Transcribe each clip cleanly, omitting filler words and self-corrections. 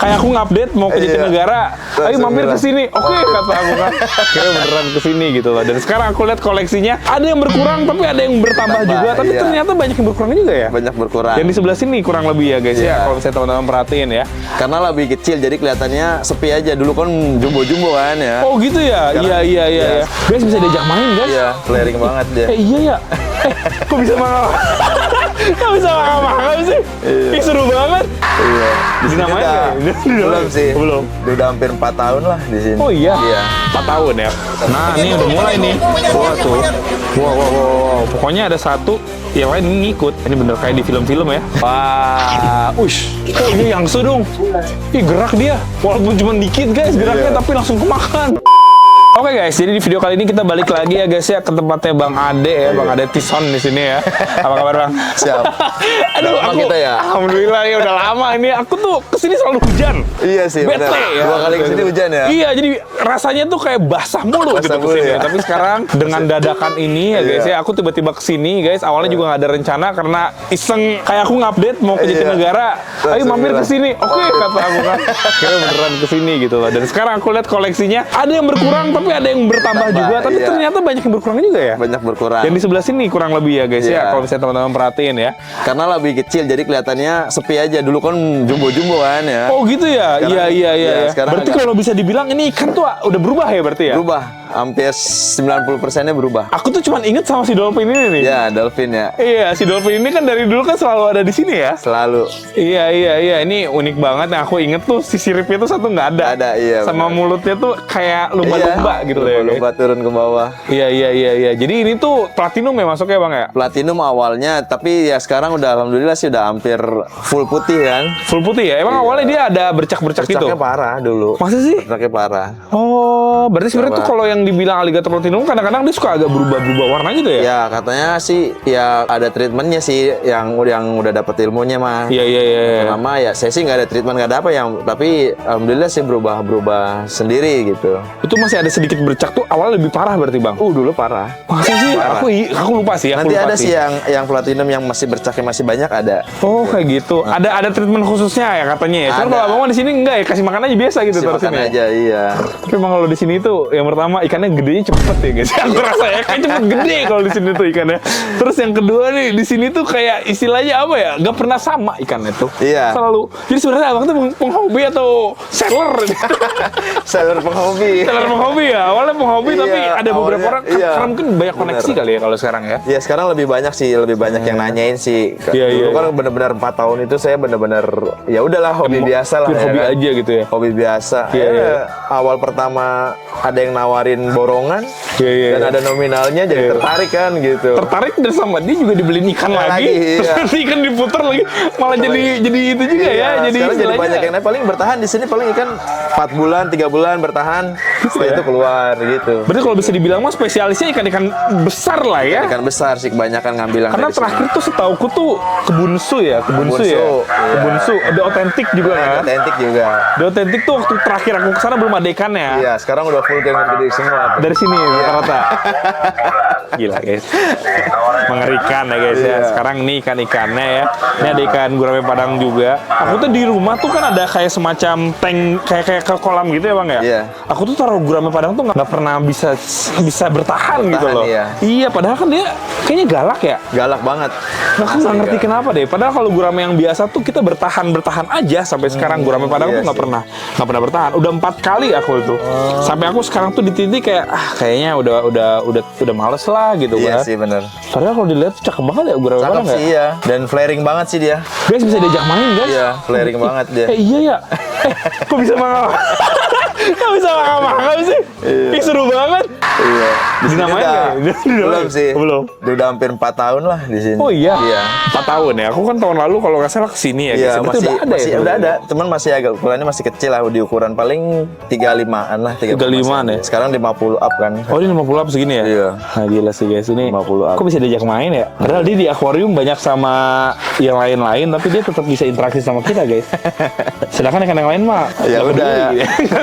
Kayak aku ngupdate mau ke Jatinegara, ayo mampir ke sini. Oke, kata aku kan. Kira beneran ke sini gitu loh. Dan sekarang aku lihat koleksinya ada yang berkurang tapi ada yang bertambah juga. Tapi ternyata banyak yang berkurang juga ya. Banyak berkurang. Yang di sebelah sini kurang lebih ya guys ya. Kalau misalnya teman-teman perhatiin ya. Karena lebih kecil jadi kelihatannya sepi aja. Dulu kan jumbo-jumbo kan ya. Oh gitu ya? Iya. Guys bisa diajak main guys. Iya, flaring banget dia. Iya ya. Kok bisa mangga? Kok bisa mangga sih? Ih seru banget. Iya. Di sini Dinamain belum sih. Belum. Udah hampir 4 tahun lah di sini. Oh iya? Iya. 4 tahun ya? Nah ini udah mulai nih. Wah tuh. Wow. Pokoknya ada satu, yang lain ini ngikut. Ini bener kayak di film-film ya. Wah. Ush. Oh ini yang dong. Ih gerak dia. Walaupun cuma dikit guys geraknya tapi langsung kemakan. Oke guys, jadi di video kali ini kita balik lagi ya guys ya ke tempatnya Bang Ade ya, Bang Ade Tison di sini ya. Apa kabar Bang? Siap. Aduh, Lama aku kita ya? Alhamdulillah ya udah lama ini. Aku tuh kesini selalu hujan. Iya sih, Bete bener. ya. 2 kali kesini hujan ya? Iya, jadi rasanya tuh kayak basah mulu Basah gitu mulu kesini. ya. Tapi sekarang dengan dadakan ini ya guys ya, aku tiba-tiba kesini guys. Awalnya juga nggak ada rencana karena iseng kayak aku ngupdate mau ke Jatinegara. Ayo mampir ke sini. Oke, kata aku kan. Kira beneran ke sini gitu loh. Dan sekarang aku lihat koleksinya ada yang berkurang tapi ada yang bertambah juga. Tapi ternyata banyak yang berkurang juga ya. Banyak berkurang. Yang di sebelah sini kurang lebih ya guys ya. Kalau misalnya teman-teman perhatiin ya. Karena lebih kecil jadi kelihatannya sepi aja. Dulu kan jumbo-jumbo kan ya. Oh gitu ya? Iya. Sekarang Berarti kalau bisa dibilang ini ikan tuh udah berubah ya berarti ya? berubah. Hampir 90%-nya berubah. Aku tuh cuma inget sama si dolphin ini nih. Ya, dolphin ya. Iya, si dolphin ini kan dari dulu kan selalu ada di sini ya. Selalu. Iya. Ini unik banget. Nah, aku inget tuh si siripnya tuh satu nggak ada. Nggak ada, iya, Sama benar. mulutnya tuh kayak lumba-lumba gitu ya. Lumba turun ke bawah. Iya. Jadi ini tuh platinum ya masuknya Bang ya? Platinum awalnya, tapi ya sekarang udah alhamdulillah sih udah hampir full putih kan. Full putih ya? Emang awalnya dia ada bercak-bercak gitu? Bercaknya parah dulu. Masa sih? Bercaknya parah. Oh, berarti sebenarnya tuh kalau yang dibilang alligator platinum kadang-kadang dia suka agak berubah-berubah warna gitu ya? Ya katanya sih ya ada treatmentnya sih yang udah dapet ilmunya mah. Iya. Lama ya saya sih nggak ada treatment, nggak ada apa yang, tapi alhamdulillah sih berubah sendiri gitu. Itu masih ada sedikit bercak tuh awalnya lebih parah berarti Bang? Dulu parah. Masa sih? Parah. Aku lupa sih. Nanti ada sih yang platinum yang masih bercaknya masih banyak ada. Oh kayak gitu. Ada treatment khususnya ya katanya ya. Cuman Ada. kalau abang mah di sini enggak ya, kasih makan aja biasa gitu Kasih terus makan ini. aja, iya. Tapi emang kalau di sini tuh yang pertama ikannya gedenya cepet ya guys. Aku rasa ya kayak cepet gede kalau di sini tuh ikannya. Terus yang kedua nih di sini tuh kayak istilahnya apa ya? Gak pernah sama ikannya tuh. Iya. Selalu. Jadi sebenarnya abang tuh penghobi atau seller gitu. Seller penghobi. Seller penghobi ya. Awalnya penghobi Iya, tapi ada beberapa awalnya, orang iya. karena mungkin banyak koneksi kali ya kalau sekarang ya. Ya sekarang lebih banyak sih, lebih banyak yang nanyain sih. Iya. Dulu kan benar-benar 4 tahun itu saya benar-benar ya udahlah hobi biasa lah. Pure ya hobi kan? aja gitu ya. Hobi biasa. Iya. Awal pertama ada yang nawarin borongan Iya. dan ada nominalnya jadi tertarik kan gitu. Tertarik dan sama dia juga dibeliin ikan lagi. Terus iya. nanti ikan diputer lagi malah jadi itu juga ya. Jadi sekarang jadi istilahnya- banyak yang naik, paling bertahan di sini paling ikan 4 bulan, 3 bulan bertahan. Setelah ya? itu keluar gitu. Berarti kalau bisa dibilang mah spesialisnya ikan-ikan besar lah ya. Ikan besar sih kebanyakan ngambil yang Karena dari sini. terakhir tuh setauku tuh kebunsu ya, kebunsu ya. Kebunsu, iya. Kebunsu, ada otentik juga kan. Otentik juga. Ada otentik tuh waktu terakhir aku kesana belum ada ikannya. Iya, sekarang udah full ikan gede semua. Dari sini rata-rata. Gila guys. Mengerikan ya guys ya. Iya. Sekarang nih ikan-ikannya ya. Ini ada ikan gurame padang juga. Aku tuh di rumah tuh kan ada kayak semacam tank kayak ke kolam gitu ya Bang ya. Iya. Aku tuh taruh gurame padang tuh nggak pernah bisa bertahan gitu loh. Iya. Iya, padahal kan dia kayaknya galak ya. Galak banget. Nah, aku nggak ngerti kenapa deh. Padahal kalau gurame yang biasa tuh kita bertahan aja sampai sekarang. Gurame padang iya tuh nggak pernah bertahan. Udah 4 kali aku itu. Sampai aku sekarang tuh di titik kayak kayaknya udah males lah gitu Iya kan. sih bener. Padahal kalau dilihat tuh cakep banget ya gurame Cakep padang ya. sih iya. Dan flaring banget sih dia. Guys bisa diajak main guys. Iya, flaring banget dia. Iya ya. Kok bisa mangga? Kok bisa mangga sih? Ih seru banget. Iya. Di sini Dinamain udah- nggak ya? Belum sih. Belum. Udah hampir 4 tahun lah di sini. Oh iya. Iya. 4 tahun ya. Aku kan tahun lalu kalau nggak salah kesini ya. Iya, guys. Berarti masih ya. udah ada. Cuman masih agak ukurannya masih kecil lah, di ukuran paling 35-an lah, 35-an ya? Sekarang 50 up kan. Oh ini 50 up segini ya? Iya. Nah gila sih guys ini 50 up. kok bisa diajak main ya? Padahal dia di akuarium banyak sama yang lain-lain tapi dia tetap bisa interaksi sama kita guys. Sedangkan yang lain mah Ya nggak udah. peduli.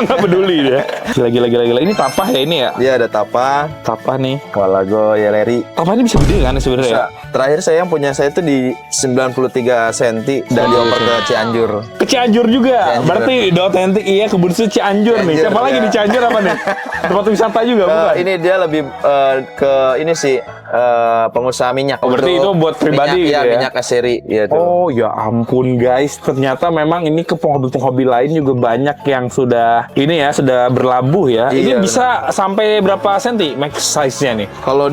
Nggak peduli dia. Gila. Ini tapah ya ini ya? Dia ada Tapa, Tapah nih. Walago, Yeleri. Tapah ini bisa gede kan sebenarnya ya? Terakhir saya yang punya saya itu di 93 cm dan dioper ke Cianjur. Ke Cianjur juga. Cianjur. Berarti udah otentik iya ke Bursu Cianjur nih. Cianjur, Siapa lagi ya. di Cianjur apa nih? Tempat wisata juga bukan? Ini dia lebih ke ini sih pengusaha minyak. Oh, berarti itu buat pribadi minyak, gitu ya? minyak aseri ya tuh. Oh ya ampun guys, ternyata memang ini ke penghobi-penghobi lain juga banyak yang sudah ini ya sudah berlabuh ya. Ini Iya, bisa sampai berapa senti max size-nya nih? Kalau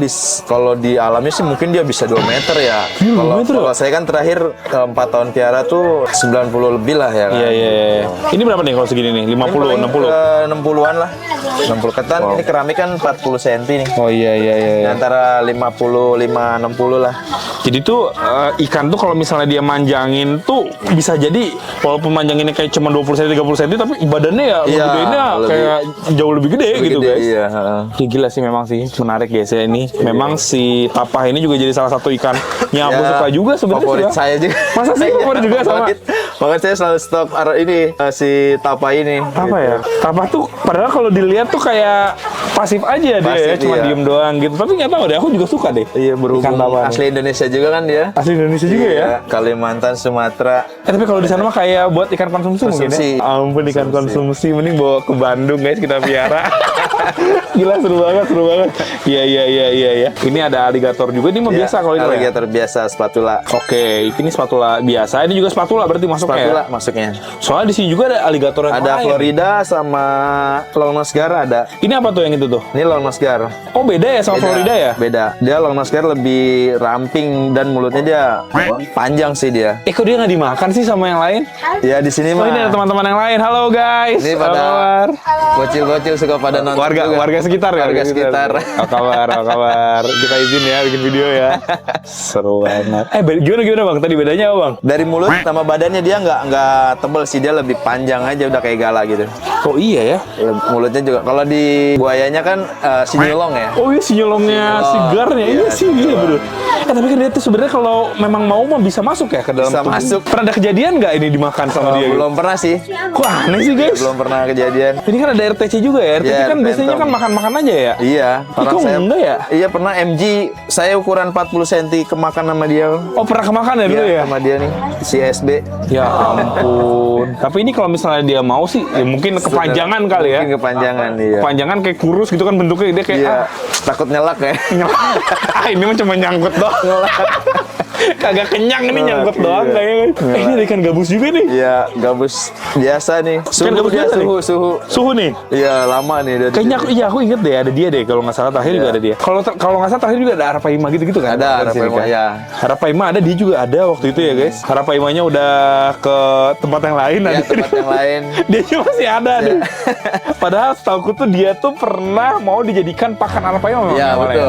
di alamnya sih mungkin dia bisa 2 meter ya. Iya, 2 meter Kalau saya kan terakhir ke 4 tahun piara tuh 90 lebih lah ya kan. Iya. Ini berapa nih kalau segini nih? 50, 60? 60-an lah. 60 ketan. Ini keramik kan 40 cm nih. Oh iya. Antara 55-60 lah. Jadi tuh ikan tuh kalau misalnya dia manjangin tuh bisa jadi walaupun manjanginnya kayak cuma 20 cm 30 cm tapi badannya ya Iya, gedenya kayak jauh lebih gede gitu gede, guys. Iya. Ya, gila sih memang sih menarik guys ya ini. Memang si tapah ini juga jadi salah satu ikan yang aku Ya, suka juga sebenarnya. favorit sih, ya. saya juga. Masa sih favorit juga sama? Makanya saya selalu stok ini si Tapa ini. Apa ya? Tapah tuh padahal kalau dilihat tuh kayak pasif aja dia ya, Pasif, cuma iya. diem doang gitu. Tapi nggak tahu deh, aku juga suka deh. Iya, berhubung Ikan tapah nih. asli Indonesia juga kan dia. Asli Indonesia juga ya. Iya, Kalimantan, Sumatera. Tapi kalau di sana mah kayak buat ikan konsumsi mungkin Konsumsi. ya. Ampun ikan konsumsi mending bawa ke Bandung guys kita piara. Gila seru banget. Iya. Ini ada alligator juga ini mah Iya, biasa kalau ini. alligator biasa spatula. Oke, ini spatula biasa. Ini juga spatula berarti masuknya Spatula ya. masuknya. Soalnya di sini juga ada alligator yang Ada lain. Florida sama long nose gar ada. Ini apa tuh yang itu tuh? Ini long nose gar. Oh beda ya sama Florida ya? Beda. Dia long nose gar lebih ramping dan mulutnya dia panjang sih dia. Kok dia nggak dimakan sih sama yang lain? Ya di sini Oh mah. ini ada teman-teman yang lain. Halo guys. Ini Apa pada kabar? bocil-bocil suka pada nonton juga. Warga sekitar ya? Warga sekitar. Apa kabar? Kita izin ya bikin video ya. Seru banget. Gimana bang? Tadi bedanya apa bang? Dari mulut sama badannya dia nggak tebel sih, dia lebih panjang aja udah kayak gala gitu. Oh iya ya. Mulutnya juga. Kalau di buayanya kan si nyolong ya. Oh iya si nyolongnya, sigarnya. Iya sih, iya bener. Tapi kan dia tuh sebenarnya kalau memang mau mah bisa masuk ya ke dalam Bisa tubuh. masuk. Pernah ada kejadian nggak ini dimakan sama dia? Gitu? Belum pernah sih. Kok aneh sih guys? Belum pernah kejadian. Ini kan ada RTC juga ya. RTC Ya, kan biasanya kan makan-makan aja ya. Iya. Kok enggak ya? Iya pernah MG. Saya ukuran 40 cm kemakan sama dia. Oh pernah kemakan ya dulu Iya, ya? sama dia nih. Si SB. Ya ampun. Tapi ini kalau misalnya dia mau sih, ya mungkin kepanjangan kali ya. Mungkin kepanjangan iya. Kepanjangan kayak kurus gitu kan bentuknya dia kayak Iya. Takut nyelak ya. Ini mah cuma nyangkut doang. Kagak kenyang ini nyangkut doang kayaknya. Ini ada ikan gabus juga nih. Iya, gabus biasa nih. Suhu gabus dia, biasa nih? suhu. Nih. Iya, lama nih. Dari Kayaknya aku inget deh ada dia deh kalau nggak salah terakhir juga ada dia. Kalau nggak salah terakhir juga ada Arapaima gitu kan? Ada Dari sini Arapaima, kan? ya. Arapaima ada, dia juga ada waktu itu ya guys. Arapaimanya udah ke tempat yang lain. Iya, ada tempat yang lain. dia masih ada deh. Padahal setahuku tuh dia tuh pernah mau dijadikan pakan Arapaima memang Iya, awalnya.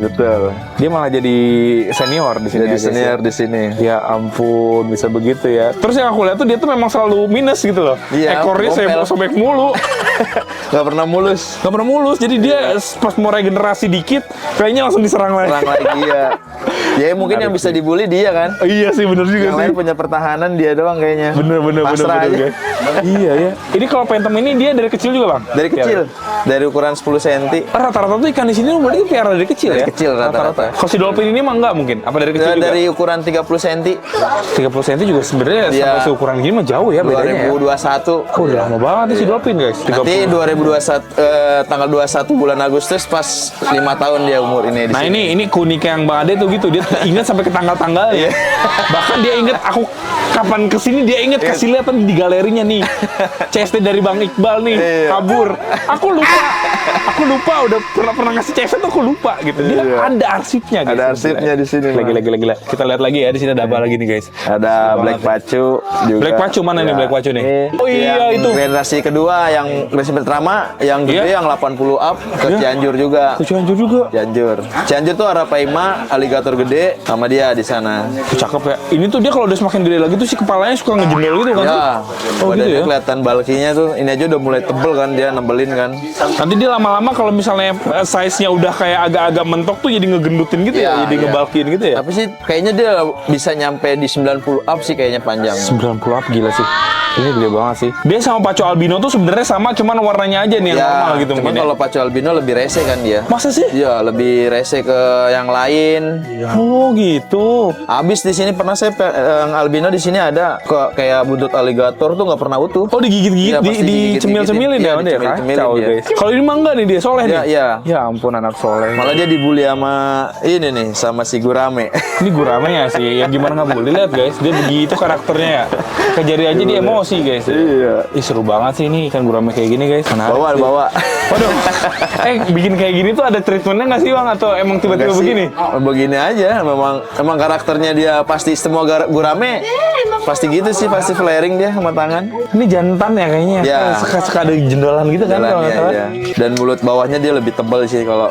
betul. Dia malah jadi senior di sini. Jadi ya, guys, senior ya. di sini. Ya ampun, bisa begitu ya. Terus yang aku lihat tuh dia tuh memang selalu minus gitu loh. Iya, Ekornya ngopel. sobek mulu. Gak pernah mulus. Gak pernah mulus, jadi dia pas mau regenerasi dikit, kayaknya langsung diserang lagi. Serang lagi ya. Ya mungkin yang bisa dibully dia kan. Iya sih, bener juga Yang sih. lain punya pertahanan dia doang kayaknya. Bener Pasrah aja. guys. Iya ya. Ini kalau phantom ini dia dari kecil juga bang? Dari kecil. Dari ukuran 10 cm. Rata-rata tuh ikan di sini berarti piara dari kecil Dari ya? kecil rata-rata. Kalau si dolphin ini mah enggak mungkin? Apa dari kecil juga? Dari ukuran 30 cm. 30 cm juga sebenarnya Iya. sampai seukuran gini mah jauh ya bedanya ya. 2021. Oh, udah lama banget nih si dolphin guys. Nanti 2021 tanggal 21 bulan Agustus pas 5 tahun dia umur ini di Nah sini. ini kuniknya yang Bang Ade tuh gitu, dia ingat sampai ke tanggal-tanggal ya. Bahkan dia inget aku kapan kesini dia inget kasih lihat di galerinya nih. CST dari Bang Iqbal nih Iya. kabur. Aku lupa udah pernah ngasih CST tuh aku lupa gitu. Dia Iya. ada arsipnya guys. Ada arsipnya di sini. Gila. Kita lihat lagi ya di sini ada apa lagi nih guys. Ada Black Pacu juga. Black Pacu mana nih Black Pacu nih? Oh yang iya itu. generasi kedua yang generasi pertama yang gede Iya. yang 80 up ke Iya. Cianjur juga. Cianjur juga. Cianjur tuh Arapaima, alligator gede sama dia di sana. Cakep ya. Ini tuh dia kalau udah semakin gede lagi tuh si kepalanya suka ngejendol gitu kan. Ya, Oh gitu badannya ya. kelihatan bulky-nya tuh. Ini aja udah mulai tebel kan dia nebelin kan. Nanti dia lama-lama kalau misalnya size-nya udah kayak agak-agak mentok tuh jadi ngegendutin gitu ya, Iya, jadi iya. ngebalkin gitu ya. Tapi sih kayaknya dia bisa nyampe di 90 up sih kayaknya panjang. 90 up gila sih. Ini gede banget sih. Dia sama Paco albino tuh sebenarnya sama, cuman warnanya aja nih yang normal gitu cuman mungkin. kalau Paco albino lebih rese kan dia. Masa sih? Iya, lebih rese ke yang lain. Oh gitu. Habis di sini pernah saya yang albino di sini ada kok kayak buntut aligator tuh nggak pernah utuh. Oh digigit-gigit, Iya, pasti dicemil-cemilin digigit-gigit. ya, Iya, dia dicemil-cemilin kacau dia. guys. Kalau ini mah enggak nih dia soleh Iya, nih. iya. Ya ampun anak soleh. Malah dia dibully sama ini nih, sama si Gurame. Ini gurame ya sih, ya gimana nggak boleh lihat guys, dia begitu karakternya ya. Kejari aja dia emosi guys. Iya. Ih seru banget sih ini ikan gurame kayak gini guys. Menarik sih. Bawa. Waduh, bikin kayak gini tuh ada treatmentnya nggak sih bang? Atau emang tiba-tiba Enggak sih, begini? Begini aja, memang karakternya dia pasti semua Gurame pasti gitu sih, pasti flaring dia sama tangan. Ini jantan ya kayaknya. Ya. Suka ada jendolan gitu kan kalau nggak salah. Jalannya, iya. Dan mulut bawahnya dia lebih tebal sih kalau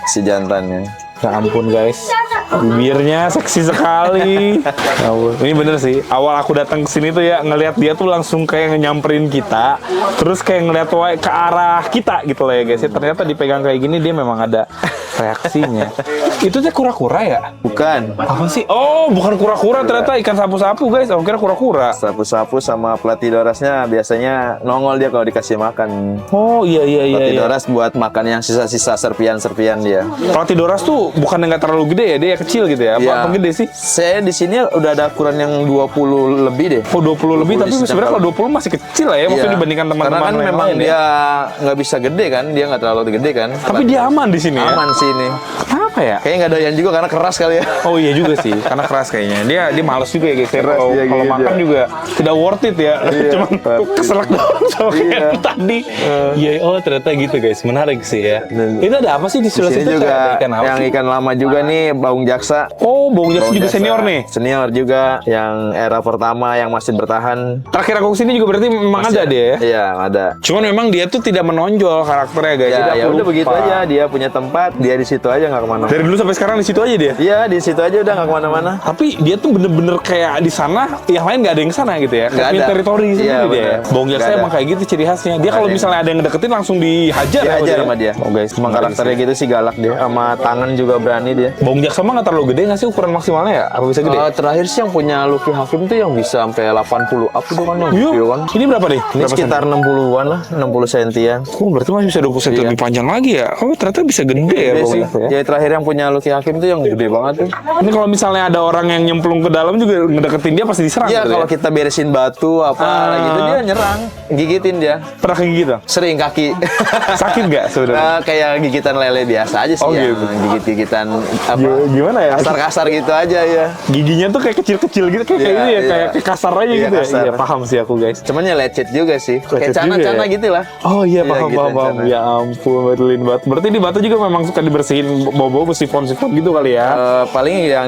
si jantannya. Ya ampun guys, bibirnya seksi sekali. Ya ampun. Ini bener sih. Awal aku datang ke sini tuh ya ngelihat dia tuh langsung kayak nyamperin kita, terus kayak ngelihat ke arah kita gitu lah ya guys. Ternyata dipegang kayak gini dia memang ada reaksinya. Itu tuh kura-kura ya? Bukan. Apa sih? Oh, bukan kura-kura ternyata ikan sapu-sapu guys. Aku kira kura-kura. Sapu-sapu sama platidorasnya biasanya nongol dia kalau dikasih makan. Oh iya. Platidoras buat makan yang sisa-sisa serpian-serpian dia. Platidoras tuh bukan nggak terlalu gede ya, dia kecil gitu ya? Iya. Apa gede sih? Saya di sini udah ada ukuran yang 20 lebih deh. Oh 20 lebih, 20 tapi di sebenarnya kalau 20 masih kecil lah ya, maksudnya Iya. dibandingkan teman-teman Karena kan yang memang lain ya. dia nggak bisa gede kan, dia nggak terlalu gede kan. Tapi dia aman di sini ya? aman sih ini. Kenapa ya? Kayaknya nggak doyan juga karena keras kali ya. Oh iya juga sih, karena keras kayaknya. Dia males juga ya guys. Ya. Keras Kalau dia kalau gitu makan dia. juga tidak worth it ya. Iya. Cuman keselak doang sama Iya. kayak tadi. Iya, oh ternyata gitu guys. Menarik sih ya. Itu ada apa sih di Di sebelah sini situ? juga Ada ikan apa yang sih? ikan lama juga nih, baung jaksa. Oh, bau jaksa Baung juga jaksa. senior nih. Senior juga yang era pertama yang masih bertahan. Terakhir aku kesini juga berarti memang ada dia ya. Iya, ada. Cuman memang dia tuh tidak menonjol karakternya guys. Jadi Ya, aku ya udah lupa. begitu aja. Dia punya tempat, dia di situ aja nggak kemana-mana. Dari dulu sampai sekarang di situ aja dia. Iya, di situ aja udah nggak kemana-mana. Tapi dia tuh bener-bener kayak di sana, yang lain nggak ada yang sana gitu ya. Nggak Kayak punya ada. teritori Iya, sendiri dia. bener. Bawang jaksa Nggak ada. emang kayak gitu ciri khasnya. Dia kalau ada misalnya ada yang ngedeketin langsung dihajar ya Diajar sama dia. Oh guys, Emang karakternya gitu sih, galak dia. Sama tangan juga berani dia. Bawang jaksa mah nggak terlalu gede nggak sih ukuran maksimalnya ya? Apa bisa gede? Terakhir sih yang punya Lucky Hakim tuh yang bisa sampai 80 up tuh kan yang Yuk, video kan. ini berapa nih? Ini Berapa sekitar 60-an lah, 60 sentian. Oh, berarti masih bisa 20 cm Iya. lebih panjang lagi ya? Oh, ternyata bisa gede ya Gede bawang sih. jaksa ya? Ya terakhir yang punya Lucky Hakim tuh yang gede banget tuh. Ini kalau misalnya ada orang yang nyemplung ke dalam juga ngedeketin dia pasti diserang Iya, gitu kalau ya? kita beresin batu apa gitu dia nyerang, gigitin dia. Pernah kayak gitu? Sering kaki. Sakit nggak sebenarnya? Kayak gigitan lele biasa aja sih Oh, ya. gitu. Gigit-gigitan apa? Gimana ya? Kasar-kasar gitu aja ya. Giginya tuh kayak kecil-kecil gitu, kayak Iya, ini ya, iya. kayak kasar aja Iya, gitu ya? kasar. Iya, paham sih aku guys. Cuman ya lecet juga sih. Lecet Kayak cana-cana juga ya? gitu lah. Oh iya, Iya, paham, gitu, paham. rencana. Ya ampun, Madeline batu. Berarti di batu juga memang suka dibersihin, bau-bau sifon-sifon gitu kali ya? Paling yang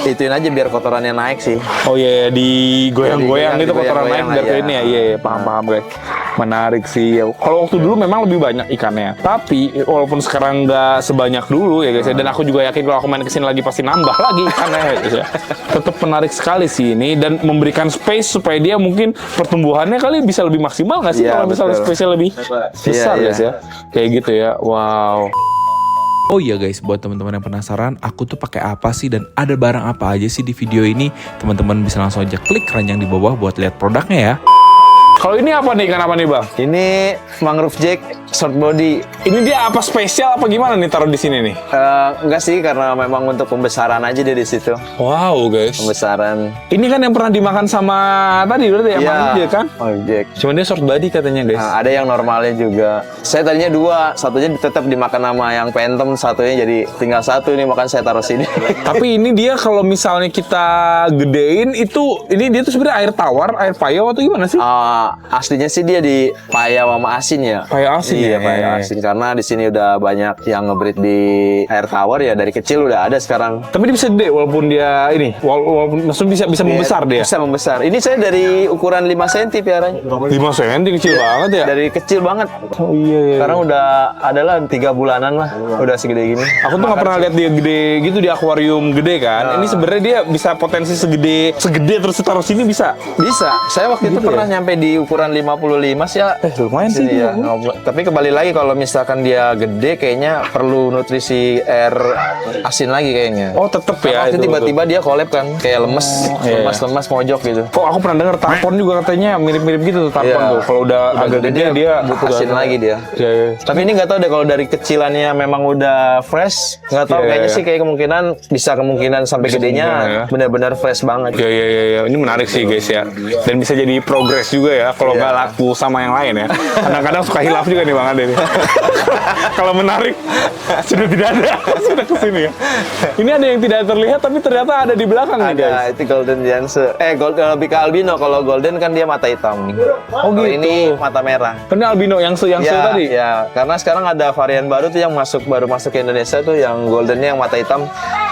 ituin aja biar kotorannya naik sih. Oh iya, digoyang-goyang gitu kotoran naik digoyang-goyang biar lah, ke ini ya. Iya, iya, paham guys. Menarik sih. Kalau waktu dulu memang lebih banyak ikannya. Tapi walaupun sekarang nggak sebanyak dulu ya guys. Ya, dan aku juga yakin kalau aku main kesini lagi pasti nambah lagi ikannya ya guys ya. Tetap menarik sekali sih ini dan memberikan space supaya dia mungkin pertumbuhannya kali bisa lebih maksimal nggak sih Iya, kalau misalnya betul. space-nya lebih besar Iya, guys ya. Kayak gitu ya. Wow. Oh iya guys, buat teman-teman yang penasaran, aku tuh pakai apa sih dan ada barang apa aja sih di video ini? Teman-teman bisa langsung aja klik keranjang di bawah buat lihat produknya ya. Kalau ini apa nih, ikan apa nih bang? Ini mangrove jack short body. Ini dia apa spesial apa gimana nih taruh di sini nih? Enggak sih, karena memang untuk pembesaran aja dia di situ. Wow guys. Pembesaran. Ini kan yang pernah dimakan sama tadi berarti ya, Mangrove Jack kan? mangrove jack. Cuman dia short body katanya guys. Nah, ada yang normalnya juga. Saya tadinya 2, satunya tetap dimakan sama yang phantom, satunya jadi tinggal 1 nih, makan saya taruh sini. Tapi ini dia kalau misalnya kita gedein itu, ini dia tuh sebenarnya air tawar, air payau atau gimana sih? Aslinya sih dia di payau sama asin ya. Payau asin Iya, ya? payau asin. Karena di sini udah banyak yang ngebreed di air tawar ya, dari kecil udah ada sekarang. Tapi dia bisa gede walaupun dia ini, walaupun maksudnya bisa membesar dia. Bisa membesar. Ini saya dari ukuran 5 cm piaranya. 5 cm kecil banget ya. Dari kecil banget. Oh iya. Sekarang udah adalah 3 bulanan lah. Udah segede gini. Aku tuh nggak pernah lihat dia gede gitu di akuarium gede kan. Ini sebenarnya dia bisa potensi segede terus taruh sini bisa. Bisa. Saya waktu itu Gitu pernah ya? nyampe di di ukuran 55 sih ya. Lumayan sih Sini ya. dia. Tapi kembali lagi kalau misalkan dia gede, kayaknya perlu nutrisi air asin lagi kayaknya. Oh tetep ya. Waktu itu, tiba-tiba dia collab kan, kayak lemes, iya. lemas mojok gitu. Kok aku pernah denger tarpon juga katanya mirip-mirip gitu tuh tarpon Iya. tuh. Kalau udah agak gede dia butuh asin lagi dia. Iya, iya. Tapi ini nggak tahu deh kalau dari kecilannya memang udah fresh, nggak tahu Iya, kayaknya iya. sih kayak kemungkinan sampai gedenya kemungkinan ya. benar-benar fresh banget. Iya, iya, iya, iya. Ini menarik sih guys ya. Dan bisa jadi progres juga ya kalau nggak laku sama yang lain ya. Kadang-kadang suka hilaf juga nih Bang Ade nih. Kalau menarik sudah tidak ada, sudah kesini ya. Ini ada yang tidak terlihat tapi ternyata ada di belakang nih guys. Ada itu golden Janse. Lebih ke albino. Kalau golden kan dia mata hitam. Oh Kalau gitu. ini mata merah. Ini albino yang tadi. Ya, karena sekarang ada varian baru tuh yang baru masuk ke Indonesia tuh yang goldennya yang mata hitam.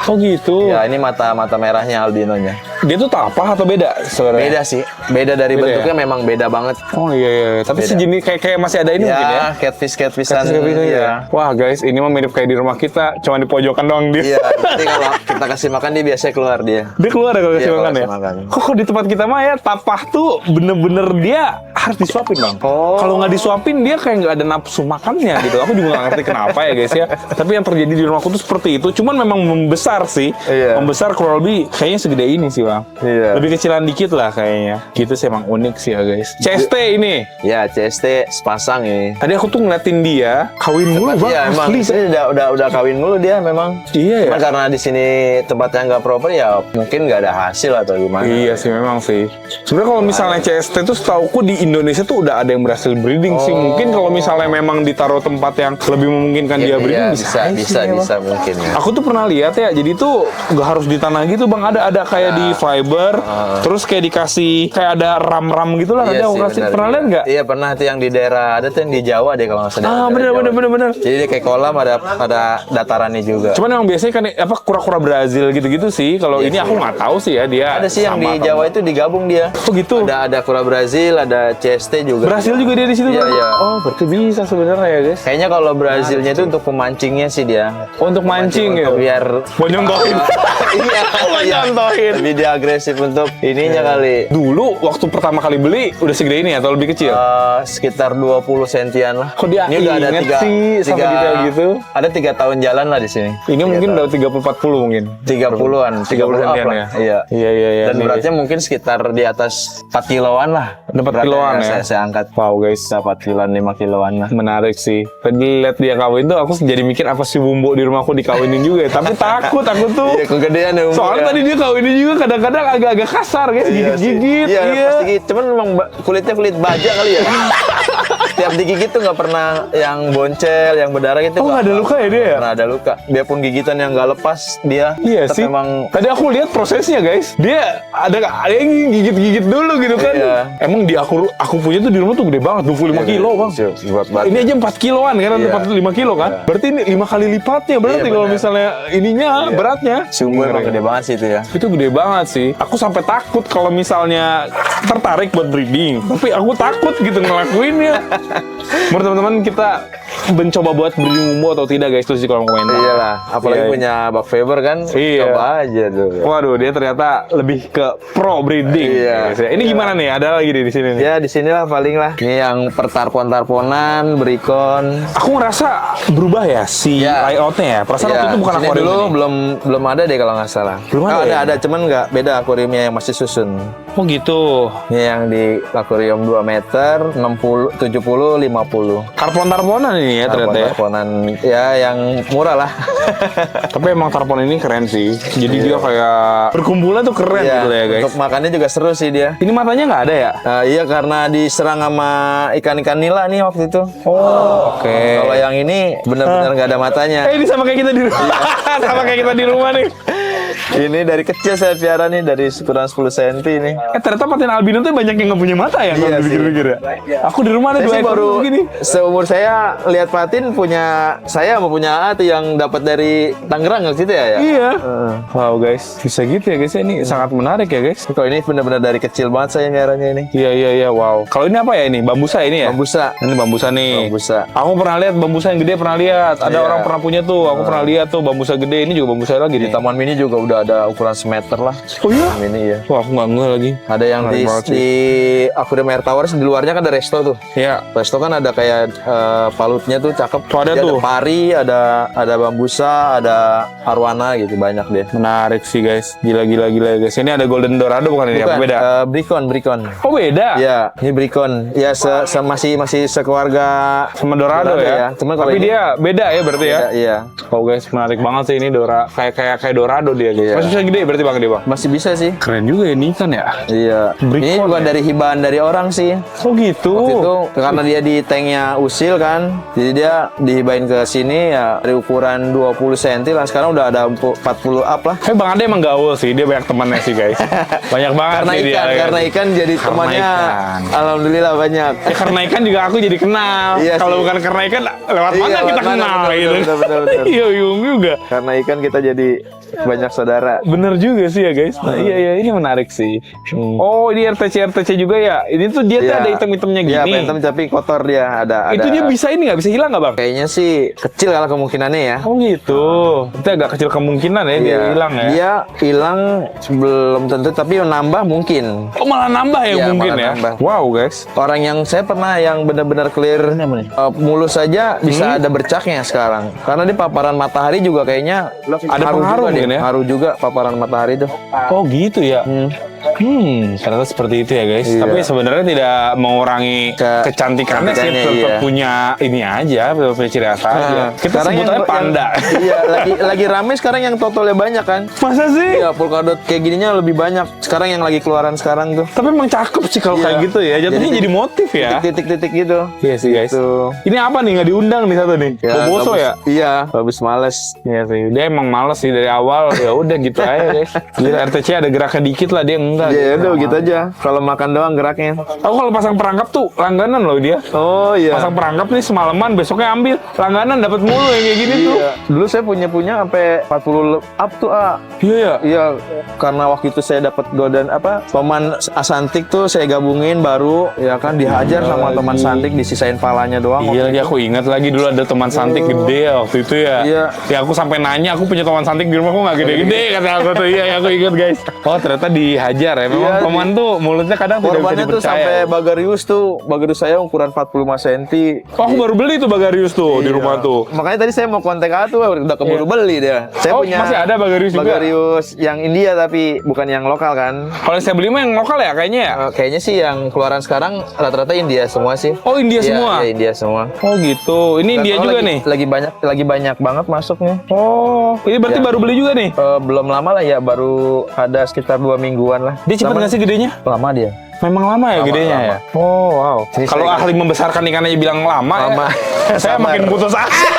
Oh gitu. Ya, ini mata merahnya albinonya. Dia tuh tapah atau beda sebenarnya? Beda sih. Beda dari Beda bentuknya memang beda banget. Oh iya, iya. Tapi Beda. sejenis kayak masih ada ini mungkin ya. Ya, catfishan. Ya. Wah guys, ini mah mirip kayak di rumah kita, cuma di pojokan doang dia. Iya, nanti kalau kita kasih makan dia biasanya keluar dia. Dia keluar ya kalau kasih Iya, makan kalau ya? kasih makan. Kok di tempat kita mah ya, tapah tuh bener-bener dia harus disuapin Bang. Oh. Kalau nggak disuapin dia kayak nggak ada nafsu makannya gitu. Aku juga nggak ngerti kenapa ya guys ya. Tapi yang terjadi di rumahku tuh seperti itu. Cuman memang membesar sih. Iya. Membesar kurang lebih kayaknya segede ini sih Bang. Iya. Lebih kecilan dikit lah kayaknya. Gitu sih emang unik sih ya guys. CST ini. Ya, CST sepasang ini. Tadi aku tuh ngeliatin dia kawin mulu Bang. Iya, emang Asli. ini udah kawin mulu dia memang. Iya ya. Cuma karena di sini tempatnya nggak proper ya mungkin nggak ada hasil atau gimana. Iya sih memang sih. Sebenarnya kalau misalnya CST itu setauku di Indonesia tuh udah ada yang berhasil breeding sih. Mungkin kalau misalnya memang ditaruh tempat yang lebih memungkinkan dia breeding Iya, bisa mungkin ya. Aku tuh pernah lihat ya, jadi tuh nggak harus di tanah gitu Bang, ada kayak di fiber, terus kayak dikasih kayak ada ram-ram gitu lah. Iya Ada aku sih, kasih benar, pernah iya. lihat nggak? Iya pernah tuh yang di daerah ada tuh yang di Jawa deh kalau nggak salah. Ah Daerah bener. Jawa. Jadi dia kayak kolam ada datarannya juga. Cuman emang biasanya kan apa kura-kura Brazil gitu-gitu sih. Kalau ini aku nggak tahu sih ya dia. Ada sih yang sama di atau Jawa itu digabung dia. Oh gitu. Ada kura Brazil, ada CST juga. Brasil juga dia di situ. Iya, Bang? iya. Oh berarti bisa sebenarnya ya guys. Kayaknya kalau Brazilnya itu untuk pemancingnya sih dia. Oh, untuk mancing ya. Biar Mau nyontohin. iya, Mau nyontohin. lebih dia agresif untuk ininya kali. Dulu waktu pertama kali beli udah segede ini atau lebih kecil? Sekitar 20 sentian lah. Kok dia Ini udah ada inget tiga, sih sampai detail gitu? Ada 3 tahun jalan lah di sini. Ini mungkin udah 30-40 mungkin. 30-an, 30 up sentian lah. ya? Iya. Iya. Dan Nih. beratnya mungkin sekitar di atas 4 kiloan lah. 4 kiloan ya? Saya angkat. Wow guys, 4 kiloan, 5 kiloan lah. menarik sih. Tadi lihat dia kawin tuh aku jadi mikir apa sih bumbu di rumahku dikawinin juga ya. Tapi takut aku tuh. Iya, kegedean ya. Soalnya tadi dia kawinin juga kadang-kadang agak-agak kasar guys, gigit-gigit. Iya, pasti gigit. Cuman memang kulitnya kulit baja kali ya. Setiap digigit tuh nggak pernah yang boncel, yang berdarah gitu. Oh nggak ada luka ya dia ya? Pernah ada luka. Biarpun gigitan yang nggak lepas dia. Iya tetap sih. Memang Tadi aku lihat prosesnya guys. Dia ada yang gigit-gigit dulu gitu kan. Iya. Emang di aku punya tuh di rumah tuh gede banget, 25 kilo bang. Buat banget. Ini aja 4 kiloan kan, Iya. 5 kilo kan. Iya. Berarti ini 5 kali lipatnya berarti Iya, kalau benar. misalnya ininya beratnya. Sumbu emang gede banget sih itu ya. Itu gede banget sih. Aku sampai takut kalau misalnya tertarik buat breeding. Tapi aku takut gitu ngelakuinnya. Menurut teman-teman kita mencoba buat breeding bumbu atau tidak guys, tulis di kolom komentar. Iyalah, apalagi Iya. punya Bak Faber kan. Iya. Coba aja tuh. Waduh, dia ternyata lebih ke pro breeding. Iya. guys ya. Ini gimana nih? Ada lagi di sini nih. Ya di sinilah paling lah. Ini yang pertarpon-tarponan, berikon. Aku ngerasa berubah ya si Iya. layoutnya ya. Perasaan waktu itu bukan sini akuarium dulu ini. belum ada deh kalau nggak salah. Belum ada ya? ada, cuman nggak beda akuariumnya yang masih susun. Oh gitu. Ini yang di akuarium 2 meter, 60, 70, 50. Tarpon-tarponan ini ya ternyata ya. Tarponan ya yang murah lah. Tapi emang tarpon ini keren sih. Jadi dia kayak berkumpulan tuh keren Iya, gitu ya guys. untuk makannya juga seru sih dia. Ini matanya nggak ada ya? Iya karena diserang sama ikan-ikan nila nih waktu itu. Oh, oke. Kalau yang ini benar-benar nggak ada matanya. Ini sama kayak kita di rumah. Sama kayak kita di rumah nih. Ini dari kecil saya piara nih, dari ukuran 10 cm ini. Ternyata patin albino tuh banyak yang nggak punya mata ya kalau Iya sih. dipikir-pikir ya. Aku di rumah ada Saya 2 sih ekor baru begini. seumur saya lihat patin punya saya mau punya A tuh yang dapat dari Tangerang gitu ya. Iya. Wow guys, bisa gitu ya guys. Ini sangat menarik ya guys. Kalau ini benar-benar dari kecil banget saya miaranya ini. Iya. Wow. Kalau ini apa ya ini? Bambusa ini ya? Bambusa. Ini bambusa nih. Bambusa. Aku pernah lihat bambusa yang gede, pernah lihat. Ada Iya. orang pernah punya tuh. Aku pernah lihat tuh bambusa gede. Ini juga bambusa lagi Di nih. Taman Mini juga udah udah ada ukuran semeter lah. Oh iya? Ini ya. Wah, aku nggak ngeh lagi. Ada yang Keren banget sih. di Aquarium Air Towers di luarnya kan ada resto tuh. Ya. Resto kan ada kayak palutnya tuh cakep. Oh, ada Dia tuh. Ada pari, ada bambusa, ada arwana gitu, banyak deh. Menarik sih guys. Gila guys. Ini ada Golden Dorado bukan ini? Bukan, Apa beda? Bricon. Oh beda. Ya, ini Bricon. Ya masih sekeluarga Sama Dorado ya. Cuman kalau Tapi ini dia beda ya berarti ya. Iya. Oh guys, menarik banget sih ini kayak Dorado dia guys. Iya. Masih bisa gede berarti Bang dia Bang. Masih bisa sih. Keren juga ya ini ikan ya. Iya. Bricon Ini bukan ya? dari hibaan dari orang sih. Oh gitu. Waktu itu karena dia di tanknya usil kan, jadi dia dihibain ke sini ya dari ukuran 20 cm lah. Sekarang udah ada 40 up lah. Tapi Bang Ade emang gaul sih, dia banyak temannya sih guys. Banyak banget Karena sih dia. karena ikan jadi Karena temannya. ikan. Alhamdulillah banyak. Ya, karena ikan juga aku jadi kenal. Iya Kalau sih. bukan karena ikan, lewat Iya, mana lewat kita mana, kenal betul, gitu. betul. Iya, juga. Karena ikan kita jadi banyak saudara. Bener juga sih ya guys. Nah, iya ini menarik sih. Oh ini RTC juga ya. Ini tuh dia tuh Iya. ada item-itemnya gini. Iya, phantom tapi kotor dia ada. Itu dia bisa ini nggak bisa hilang nggak Bang? Kayaknya sih kecil kalau kemungkinannya ya. Oh gitu. Itu agak kecil kemungkinan ya dia Iya. hilang ya. Dia hilang belum tentu, tapi nambah mungkin. Oh malah nambah ya Iya, mungkin malah ya. nambah. Wow guys. Orang yang saya pernah yang benar-benar clear mulus saja bisa ada bercaknya sekarang. Karena di paparan matahari juga kayaknya Ada ngaruh pengaruh juga mungkin deh. ya? Ngaruh juga paparan matahari tuh. Oh gitu ya. Ternyata seperti itu ya guys. Iya. Tapi sebenarnya tidak mengurangi kecantikannya sih, kecantikannya, tetap iya. punya ini aja, punya ciri khas aja. Nah, Kita sekarang sebut aja panda. iya, lagi rame sekarang yang totalnya banyak kan. Masa sih? Iya, polkadot kayak gininya lebih banyak. Sekarang yang lagi keluaran sekarang tuh. Tapi emang cakep sih kalau Iya. kayak gitu ya. Jatuhnya jadi motif ya. Titik-titik gitu. Iya sih guys. Gitu. Ini apa nih nggak diundang nih satu nih? Boboso bagus. ya? Iya, habis males. Iya sih. Dia emang males sih dari awal. Ya udah gitu aja guys. Gila RTC ada geraknya dikit lah dia enggak. Ya udah gitu aja. Kalau makan doang geraknya. Aku kalau pasang perangkap tuh langganan loh dia. Oh iya. Pasang perangkap nih semalaman, besoknya ambil. Langganan dapat mulu yang kayak gini tuh. Iya. Dulu saya punya sampai 40 up tuh, Iya ya. Iya, karena waktu itu saya dapat golden Toman Asantik tuh saya gabungin baru, ya kan dihajar sama teman Santik, disisain palanya doang. Iya lagi aku ingat lagi dulu ada teman santik gede ya waktu itu ya. Iya. Ya aku sampai nanya aku punya teman santik di rumah kok nggak gede-gede kata aku tuh. Iya aku ingat guys. Oh ternyata dihajar ya. Memang Iya, teman tuh mulutnya kadang tidak bisa Korbannya tuh dipercaya. sampai Bagarius tuh, Bagarius saya ukuran 45 cm. Oh aku baru beli tuh Bagarius tuh di rumah tuh. Makanya tadi saya mau kontak tuh udah keburu beli dia. Saya Oh, punya masih ada Bagarius juga? Bagarius yang India tapi bukan yang lokal kan. Kalau saya beli mah yang lokal ya kayaknya ya. Kayaknya sih yang keluaran sekarang rata-rata India semua sih. Oh India Iya, semua. iya, India semua. Oh gitu. Ini Dan India kalau juga lagi, nih. Lagi banyak banget masuknya. Oh ini berarti Ya. baru beli juga nih. Belum lama lah ya, baru ada sekitar 2 mingguan lah. Dia cepet nggak sih gedenya? Lama dia. Memang lama ya Lama, gedenya lama. ya. Oh wow. Ini Kalau saya- ahli membesarkan ikan aja bilang lama, Lama. ya. Saya Sabar. makin putus asa.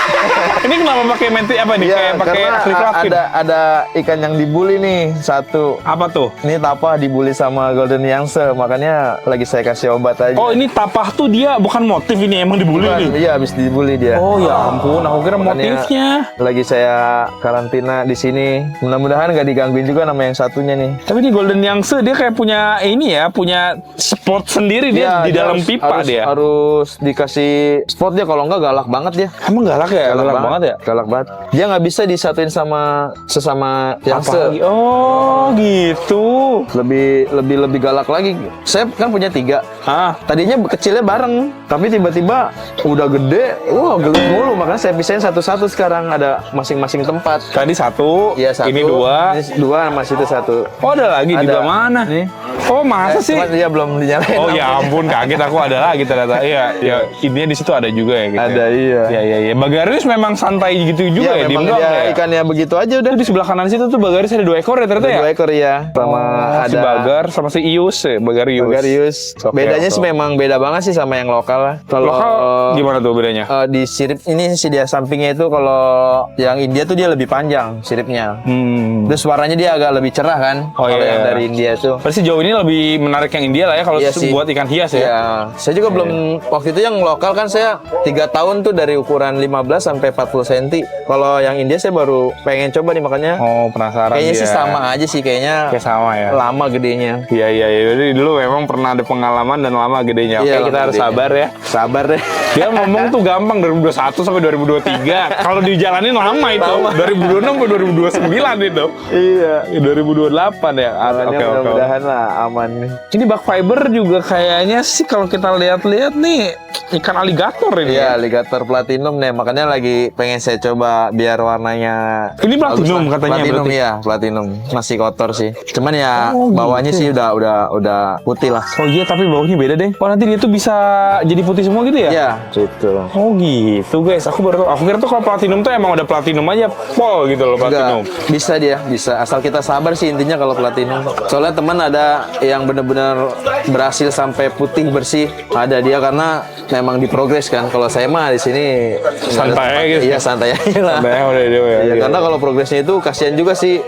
Ini kenapa pakai menti apa nih? Iya, Kayak pakai karena akrilik lavin. ada ikan yang dibully nih satu. Apa tuh? Ini tapah dibully sama Golden Yangtze, makanya lagi saya kasih obat aja. Oh ini tapah tuh dia bukan motif ini emang dibully Bukan, nih. iya habis dibully dia. Oh ya ampun, aku kira Makanya motifnya. Lagi saya karantina di sini. Mudah-mudahan nggak digangguin juga nama yang satunya nih. Tapi ini Golden Yangtze dia kayak punya ini ya, punya spot sendiri dia Iya, di dalam pipa dia. Harus dikasih spot dia, kalau nggak galak banget dia. Emang galak ya? Galak banget ya? Galak banget. Dia nggak bisa disatuin sama sesama Yangtze. Apalagi- Oh gitu. Lebih galak lagi. Saya kan punya 3. Ah, Tadinya kecilnya bareng, tapi tiba-tiba udah gede, wah gelut mulu. Makanya saya pisahin satu-satu sekarang, ada masing-masing tempat. tadi satu, Iya, satu. ini dua. Ini 2, masih itu 1. Oh ada lagi di Ada. belah mana? Nih. Oh masa sih? Cuman dia belum dinyalain. Oh ya ampun, kaget aku ada lagi ternyata. Iya, ya intinya di situ ada juga ya gitu. Ada, ya. iya. Iya. Bagarius memang santai gitu juga ya, Iya, memang diem doang dia ya. ikannya begitu aja udah. Itu di sebelah kanan situ tuh Bagarius ada 2 ekor ya ternyata Ada ya. 2 ekor ya. Sama Si ada Bagar sama si Ius ya, Bagarius. Bagarius. Oke, Bedanya oke. sih memang beda banget sih sama yang lokal lah. Kalau Lokal gimana tuh bedanya? di sirip ini sih dia sampingnya itu, kalau yang India tuh dia lebih panjang siripnya. Terus warnanya dia agak lebih cerah kan. Oh, Kalau iya. yang dari India tuh. Pasti jauh ini lebih menarik yang India lah ya. Kalau Iya sih. buat ikan hias ya. Iya, saya juga belum waktu itu yang lokal kan saya 3 tahun tuh dari ukuran 15 sampai 40 cm. Kalau yang India saya baru pengen coba nih makanya. Oh, penasaran. Kayaknya sih dia. sama aja sih kayaknya. Kayak sama ya. Lama gedenya. Iya. Jadi dulu memang pernah ada pengalaman dan lama gedenya. Oke, Iya, kita lama harus gedenya. sabar ya. Sabar deh. Dia ngomong tuh gampang 2021 sampai 2023. Kalau dijalanin lama itu. 2026 sampai 2029 itu. Iya. 2028 ya. Makanya Oke. mudah-mudahan lah aman nih. Ini bug fiber juga kayaknya sih kalau kita lihat-lihat nih ikan aligator ini. Iya, alligator platinum nih. Makanya lagi pengen saya coba biar warnanya. Ini platinum bagus lah. katanya Platinum berarti. ya, platinum. Masih kotor sih. Cuman ya Oh, bawahnya gitu. sih udah putih lah. Oh iya, tapi baunya beda deh. Oh, nanti dia tuh bisa jadi putih semua gitu ya? Iya, gitu. Oh gitu guys, aku baru tahu. Aku kira tuh kalau platinum tuh emang udah platinum aja, pol gitu loh platinum. Enggak, bisa dia, bisa. Asal kita sabar sih intinya kalau platinum. Soalnya teman ada yang bener-bener berhasil sampai putih bersih. Ada dia karena memang diprogres kan. Kalau saya mah di sini nggak ada Santai tempat. gitu. Iya, santai aja lah. Santai udah dia ya. Iya, karena kalau progresnya itu kasihan juga sih.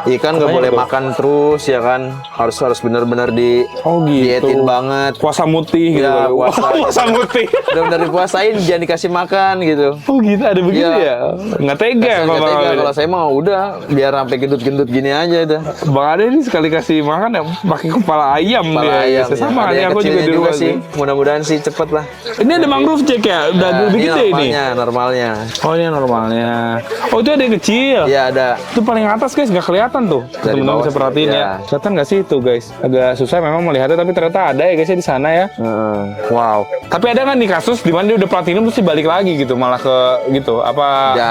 Ikan nggak boleh betul. makan terus ya kan. Harus bener-bener di Oh gitu. dietin banget. Puasa mutih gitu. Iya, loh. puasa. Puasa mutih. Bener-bener dipuasain, jangan dikasih makan gitu. Oh gitu, ada begitu Iya. ya? Nggak tega Kasihan kalau nggak tega. Bang Ade. Kalau saya mah udah biar sampai gendut-gendut gini aja udah. Bang Ade ini sekali kasih makan ya pakai kepala ayam Kepala dia. ayam, Sama ya. Ada nih yang aku juga kecilnya di rumah sih. Mudah-mudahan sih cepet lah. Ini ada mangrove Jack ya? Udah Nah, lebih gede ini. normalnya. Oh ini normalnya. Oh itu ada yang kecil. Iya ada. Itu paling atas guys, nggak kelihatan tuh. Dari Teman-teman bawah bisa perhatiin sih, ya. ya. Kelihatan nggak sih itu guys? Agak susah memang melihatnya, tapi ternyata ada ya guys ya di sana ya. Heeh. Wow. Tapi ada nggak nih kasus di mana dia udah platinum terus dibalik lagi gitu, malah ke gitu? Apa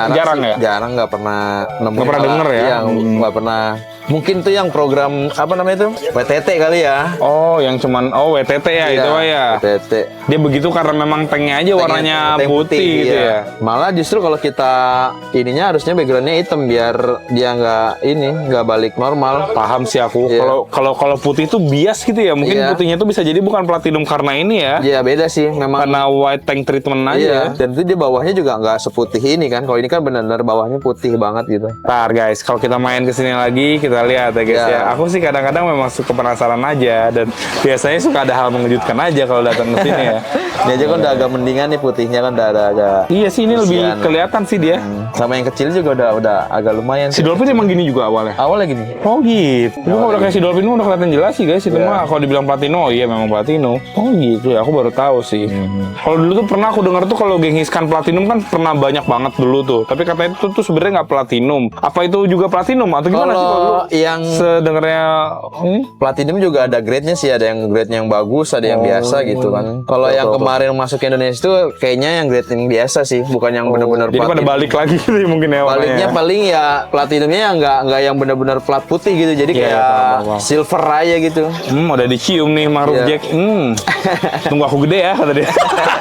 jarang sih, ya? Jarang, nggak pernah nemu. Nggak pernah denger ya? Iya, nggak pernah. Mungkin tuh yang program apa namanya itu? WTT kali ya. Oh, yang cuman WTT ya Iya, itu ya. WTT. Dia begitu karena memang tanknya aja warnanya Tank putih gitu iya. ya. Malah justru kalau kita ininya harusnya backgroundnya hitam biar dia nggak balik normal. Paham sih aku. Iya. Kalau putih itu bias gitu ya. Mungkin Iya. putihnya tuh bisa jadi bukan platinum karena ini ya. Iya beda sih memang. Karena white tank treatment aja Iya. ya. Dan itu dia bawahnya juga nggak seputih ini kan. Kalau ini kan benar-benar bawahnya putih banget gitu. Ntar guys, kalau kita main kesini lagi, kita lihat ya guys Ya. ya. Aku sih kadang-kadang memang suka penasaran aja dan biasanya suka ada hal mengejutkan aja kalau datang ke sini ya. Ini aja kan udah agak mendingan nih putihnya kan udah ada agak. Iya sih ini lebih Kasihan. kelihatan sih dia. Sama yang kecil juga udah agak lumayan Si sih. dolphin emang gini juga awalnya. Awalnya gini. Oh gitu. Itu kalau udah kayak si dolphin udah kelihatan jelas sih guys. Itu mah kalau dibilang platino, iya memang platino. Oh gitu ya, aku baru tahu sih. Kalau dulu tuh pernah aku dengar tuh kalau gengiskan platinum kan pernah banyak banget dulu tuh. Tapi katanya itu tuh sebenarnya nggak platinum. Apa itu juga platinum atau gimana sih kalau dulu? Kalau yang Sedengarnya platinum juga ada grade-nya sih, ada yang grade yang bagus, ada yang biasa gitu kan. Kalau yang kemarin masuk ke Indonesia itu kayaknya yang grade yang biasa sih, bukan yang benar-benar jadi pada platinum. balik lagi gitu ya mungkin ya warnanya. Baliknya paling ya platinumnya yang nggak yang benar-benar plat putih gitu, jadi Iya, kayak paham. silver aja gitu. Udah dicium nih Mangrove Iya. Jack. Tunggu aku gede ya kata dia.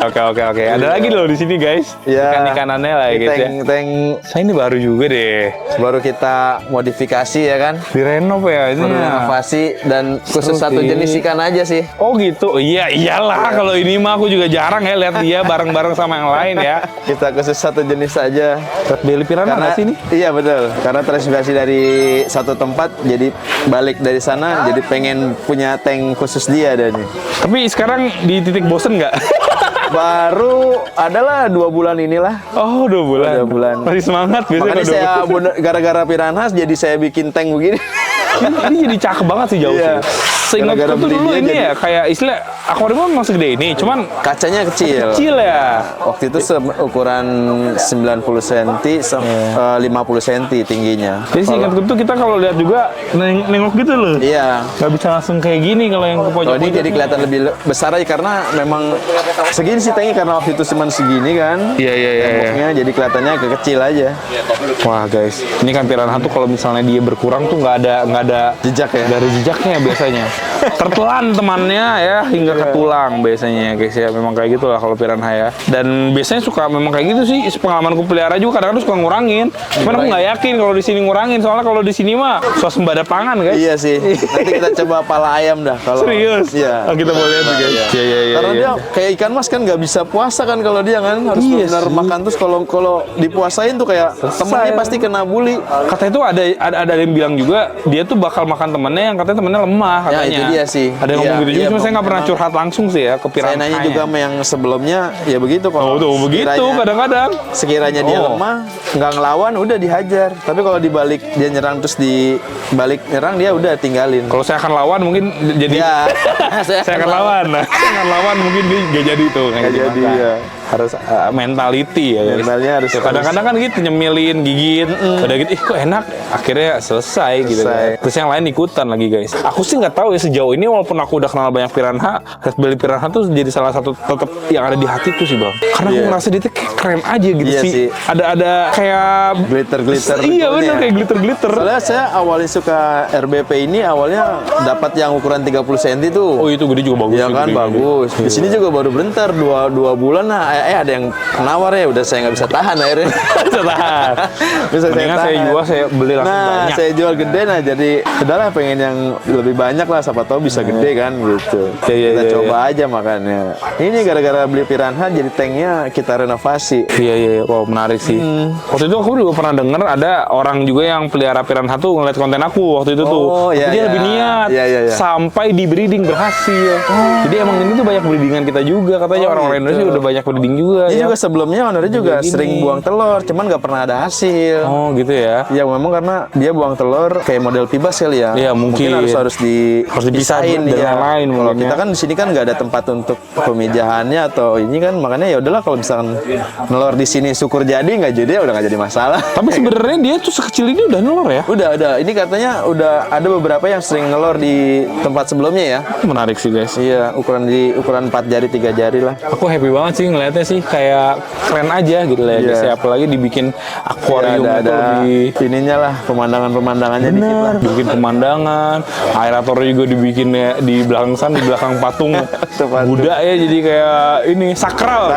Oke. Ada lagi loh di sini guys. Iya. Ikan-ikanannya lah Ini guys ya. tank Saya ini baru juga deh. baru kita modifikasi ya kan, Direnov ya ini. ya. inovasi dan khusus satu Oke. jenis ikan aja sih. Oh gitu. Iya iyalah kalau ini mah aku juga jarang ya lihat dia bareng-bareng sama yang lain ya. Kita khusus satu jenis saja. Red belly piranha nggak sih ini? Iya betul, karena terinspirasi dari satu tempat, jadi balik dari sana, jadi pengen punya tank khusus dia ada nih. Tapi sekarang di titik bosen nggak? Baru adalah 2 bulan inilah. Oh 2 bulan. 2 bulan. Masih semangat biasanya Makanya kalau saya gara-gara piranhas jadi saya bikin tank begini. ini jadi cakep banget sih jauh Iya. sih. Seingat Gara-gara tuh beli dulu dia ini jadi- ya kayak istilah akuarium masih gede ini, cuman Kacanya kecil. kecil ya. Waktu itu ukuran 90 cm, 50 cm tingginya. Jadi seingat tuh kita kalau lihat juga nengok gitu loh. Iya. Nggak bisa langsung kayak gini kalau yang ke pojok. Kalau ini jadi kelihatan lebih besar aja karena memang segini sih tanknya, karena waktu itu cuma segini kan. Iya. Temboknya jadi kelihatannya agak kecil aja. Wah guys, ini kan piranha tuh kalau misalnya dia berkurang tuh nggak ada Jejak ya. dari jejaknya biasanya. Tertelan temannya ya hingga ke tulang biasanya guys ya. Memang kayak gitu lah kalau piranha ya. Dan biasanya suka memang kayak gitu sih. Pengalamanku pelihara juga kadang-kadang suka ngurangin. Cuman aku nggak yakin kalau di sini ngurangin, soalnya kalau di sini mah swasembada pangan guys. Iya sih. Nanti kita coba pala ayam dah. Kalau Serius? Iya. Oh, kita boleh tuh guys. Iya. Karena dia kayak ikan mas kan nggak bisa puasa kan, kalau dia kan harus Iya benar sih. makan terus, kalau dipuasain tuh kayak temennya pasti kena bully. Kata itu ada yang bilang juga dia tuh bakal makan temennya yang katanya temennya lemah katanya. katanya. itu dia sih. Ada yang ngomong gitu juga, cuma saya nggak pernah memang. curhat langsung sih ya ke Piranha. Saya nanya juga sama yang sebelumnya, ya begitu kalau tuh begitu kadang-kadang. sekiranya dia lemah, nggak ngelawan, udah dihajar. Tapi kalau dibalik dia nyerang terus di balik nyerang dia udah tinggalin. Kalau saya akan lawan mungkin jadi Ya, saya akan lawan. Nah, saya akan lawan mungkin dia nggak jadi tuh. Nggak jadi, ya. Harus mentality ya guys. Mentalnya harus- Ya, kadang-kadang kan gitu nyemilin, gigit, udah gitu, ih kok enak, akhirnya selesai gitu. Selesai. Kan. Terus yang lain ikutan lagi guys. Aku sih nggak tahu ya sejauh ini walaupun aku udah kenal banyak Piranha, Red Belly Piranha tuh jadi salah satu tetap yang ada di hatiku sih bang. Karena aku Iya. ngerasa dia tuh kayak keren aja gitu Iya sih. sih. Ada kayak glitter Iya bener ya. kayak glitter. Soalnya saya awalnya suka RBP ini awalnya dapat yang ukuran 30 cm tuh. Oh itu gede juga bagus. Iya sih, kan, gede. bagus. Di sini juga baru bentar dua bulan lah. Ada yang nawar ya, udah saya nggak bisa tahan akhirnya. Bisa tahan. Bisa Mendingan saya tahan. jual, saya beli langsung Nah, banyak. saya jual gede, nah jadi udahlah pengen yang lebih banyak lah, siapa tahu bisa gede kan gitu. Iya, Kita iya, coba aja makanya. Ini gara-gara beli Piranha jadi tanknya kita renovasi. Iya, wow menarik sih. Waktu itu aku juga pernah denger ada orang juga yang pelihara Piranha tuh ngeliat konten aku waktu itu tuh. Oh, Tapi iya, dia iya. lebih niat Iya, iya, iya. sampai di breeding berhasil. Jadi emang ini tuh banyak breedingan kita juga katanya orang-orang gitu. Indonesia udah banyak breeding juga. Dia ya. juga sebelumnya ownernya juga gini. sering buang telur, cuman nggak pernah ada hasil. Oh gitu ya. Ya memang karena dia buang telur kayak model pibas kali ya. Iya, mungkin. harus dipisah dipisahin dari ya. yang lain Kalau mungkin kita ya. kan di sini kan nggak ada tempat untuk pemijahannya atau ini kan, makanya ya udahlah kalau misalkan nelor di sini syukur jadi, nggak jadi ya udah nggak jadi masalah. Tapi sebenarnya dia tuh sekecil ini udah nelor ya. Udah. Ini katanya udah ada beberapa yang sering nelor di tempat sebelumnya ya. Menarik sih guys. Iya, ukuran 4 jari 3 jari lah. Aku happy banget sih ngeliatnya sih, kayak keren aja gitu lah ya guys. Iya. Ya, apalagi dibikin akuarium Ya, itu lebih ininya lah, pemandangannya dikit lah. bener, dibikin pemandangan, aeratornya juga dibikin ya, di belakang sana, di belakang patung Patung. Buddha ya, jadi kayak ini sakral,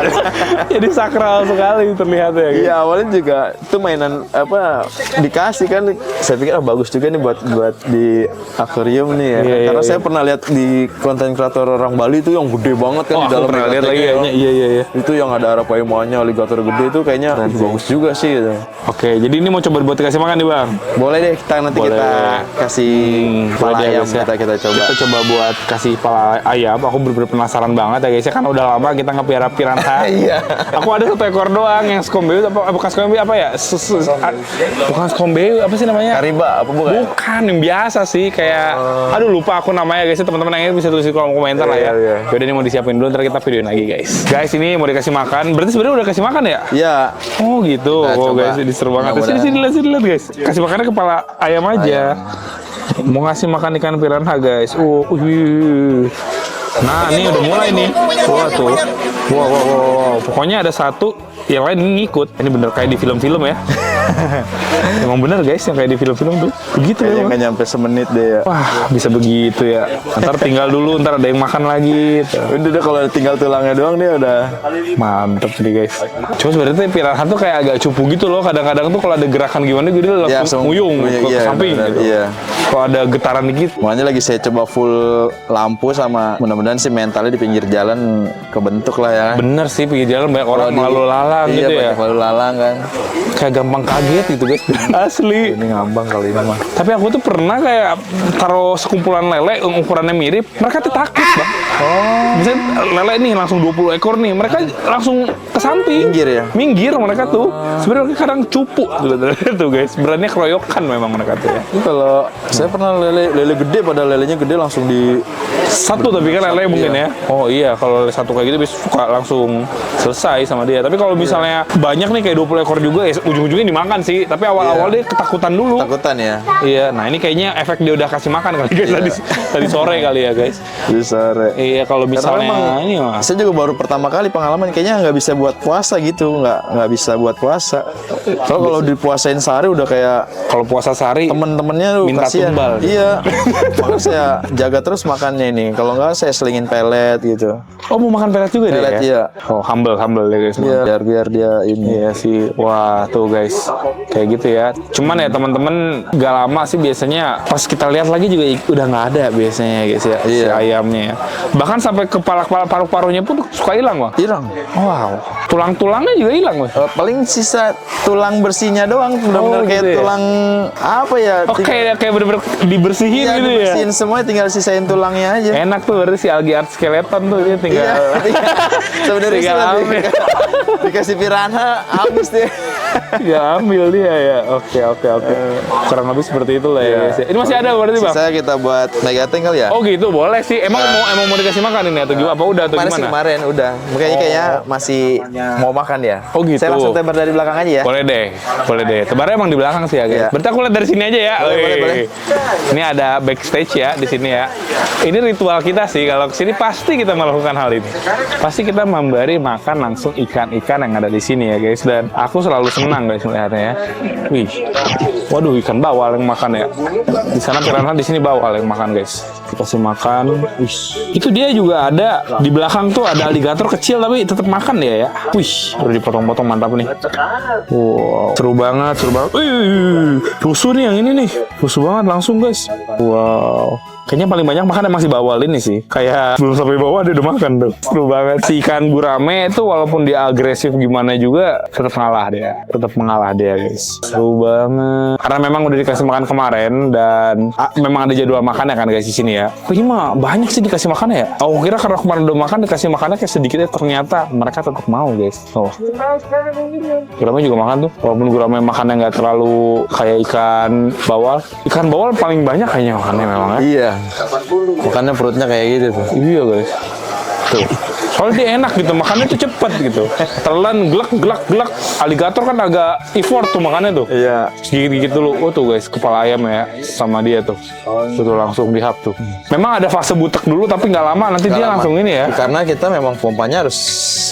jadi sakral sekali terlihatnya. Gitu. Iya, awalnya juga itu mainan apa dikasih kan, saya pikir bagus juga nih buat di akuarium nih ya. Iya, Karena iya, saya pernah lihat di konten kreator orang Bali itu yang gede banget kan Oh, di aku dalam pernah lihat lagi aquarium. kayaknya. Iya. Itu yang ada arapaimanya, alligator gede itu kayaknya bagus juga sih gitu. Oke, jadi ini mau coba buat dikasih makan nih bang. Boleh deh, nanti Boleh. kita kasih Boleh pala deh, ayam guys, ya. kita coba. Kita coba buat kasih pala ayam. Aku bener-bener penasaran banget ya guys. Ya kan udah lama kita ngepiara Piranha. Iya. Aku ada satu ekor doang yang skombeu bukan skombeu apa ya? Bukan skombeu apa sih namanya? Kariba apa bukan? Bukan, yang biasa sih kayak aduh lupa aku namanya guys. Teman-teman yang ini bisa tulis di kolom komentar lah ya. Iya. Yaudah ini mau disiapin dulu, ntar kita videoin lagi guys. Guys ini mau dikasih makan. Berarti sebenarnya udah kasih makan ya? Iya. Oh gitu. Nah, Oh coba. guys, ini seru banget. Mudah-mudahan. Sini lihat guys. Kasih makannya kepala ayam aja. Mau ngasih makan ikan piranha guys. Nah, ini udah mulai nih. Wah tuh. Wow. Pokoknya ada satu, yang lain ini ngikut. Ini bener kayak di film-film ya. Emang bener guys, yang kayak di film-film tuh. Begitu Kayaknya ya. nggak nyampe semenit deh ya. Wah, bisa begitu ya. Ntar tinggal dulu, ntar ada yang makan lagi. Tuh. Udah deh, kalau tinggal tulangnya doang dia udah. Mantep nih guys. Cuma sebenarnya piranha tuh kayak agak cupu gitu loh. Kadang-kadang tuh kalau ada gerakan gimana gitu dia langsung nguyung ke samping benar, gitu. Iya. Kalau ada getaran dikit. Makanya lagi saya coba full lampu sama mudah-mudahan sih mentalnya di pinggir jalan kebentuk lah ya. Bener sih, pinggir jalan banyak orang lalu lalang Iya, gitu ya. banyak lalu lalang kan. Kayak gampang kaget gitu guys. Asli. Ini ngambang kali ini mah. Tapi aku tuh pernah kayak taruh sekumpulan lele yang ukurannya mirip, mereka tuh takut bang. Oh. Misalnya lele nih langsung 20 ekor nih, mereka langsung ke samping. Minggir ya? Minggir mereka tuh. Sebenarnya mereka kadang cupu tuh guys. Berani keroyokan memang mereka tuh ya. Ini kalau saya pernah lele gede, pada lelenya gede langsung di Satu tapi kan lele mungkin ya. Oh iya, kalau lele satu kayak gitu bisa suka langsung selesai sama dia. Tapi kalau misalnya banyak nih kayak 20 ekor juga ya ujung-ujungnya dimakan sih. Tapi awal-awal dia ketakutan dulu. takutan ya. Iya, nah ini kayaknya efek dia udah kasih makan kali guys tadi sore kali ya guys. Di sore. Iya, kalau misalnya Karena ini mah. saya juga baru pertama kali pengalaman kayaknya nggak bisa buat puasa gitu, nggak bisa buat puasa. Soalnya kalau dipuasain sehari udah kayak Kalau puasa sehari temen-temennya tuh minta kasihan. tumbal. Iya. Makanya saya jaga terus makannya ini. Kalau nggak saya selingin pelet gitu. Oh, mau makan pelet juga Pelet, dia ya? iya. Oh, humble ya guys. Iya. Biar dia ini. Iya sih, wah tuh guys, kayak gitu ya. Cuman ya teman-teman, gak lama sih biasanya pas kita lihat lagi juga udah nggak ada biasanya guys ya, si Iya. ayamnya ya. Bahkan sampai kepala paru-parunya pun suka hilang bang. Hilang. Wow, Tulang-tulangnya juga hilang loh. Paling sisa tulang bersihnya doang, benar-benar kayak gitu ya? tulang apa ya? Oh, kayak bener-bener dibersihin Iya, gitu ya. dibersihin semua, tinggal sisain tulangnya aja. Enak tuh berarti si algae art skeleton tuh dia tinggal. Iya, sebenarnya sih tinggal lebih ambil. dikasih piranha habis deh. Tinggal ambil dia ya. Oke. Kurang lebih seperti itu lah ya guys. Ini masih ada berarti bang? Saya kita buat megateng kali ya. Oh gitu, boleh sih. Emang mau dikasih makan ini atau gimana? Apa udah atau Kemarin gimana? udah. Makanya kayaknya masih mau makan ya. Oh gitu. Saya langsung tebar dari belakang aja ya. Boleh deh. Tebarnya emang di belakang sih ya guys. Iya. Berarti aku lihat dari sini aja ya. Boleh. Ini ada backstage ya di sini ya. Ini ritual kita sih. Kalau kesini pasti kita melakukan hal ini. Pasti kita memberi makan langsung ikan-ikan yang ada di sini ya guys. Dan aku selalu senang guys melihatnya ya. Wih, waduh ikan bawal yang makan ya. Di sana piranha, di sini bawal yang makan guys. Kasih makan. Wih, itu dia juga ada di belakang tuh ada aligator kecil tapi tetap makan dia ya. Wih, udah dipotong-potong mantap nih. Wow, seru banget. Wih, rusuh nih yang ini nih. Rusuh banget langsung guys. Wow. Kayaknya paling banyak makan emang si bawal ini sih. Kayak belum sampai bawah dia udah makan tuh. Seru banget. Si ikan gurame itu walaupun dia agresif gimana juga tetap mengalah dia guys. Seru banget. Karena memang udah dikasih makan kemarin dan memang ada jadwal makannya kan guys di sini ya. Oh, ini mah banyak sih dikasih makannya ya. Aku kira karena kemarin udah makan dikasih makannya kayak sedikit ya, ternyata mereka tetap mau guys. Oh. Gurame juga makan tuh. Walaupun gurame makannya nggak terlalu kayak ikan bawal. Ikan bawal paling banyak kayaknya makannya memang ya. Iya. Makannya perutnya kayak gitu tuh. Iya guys. Tuh. Soalnya dia enak gitu, makannya tuh cepet gitu. Telan, gelak. Aligator kan agak effort tuh makannya tuh. Iya. Gigit-gigit dulu. Oh tuh guys, kepala ayam ya sama dia tuh. Tuh langsung dihap tuh. Memang ada fase butek dulu tapi nggak lama, nanti dia langsung ini ya. Karena kita memang pompanya harus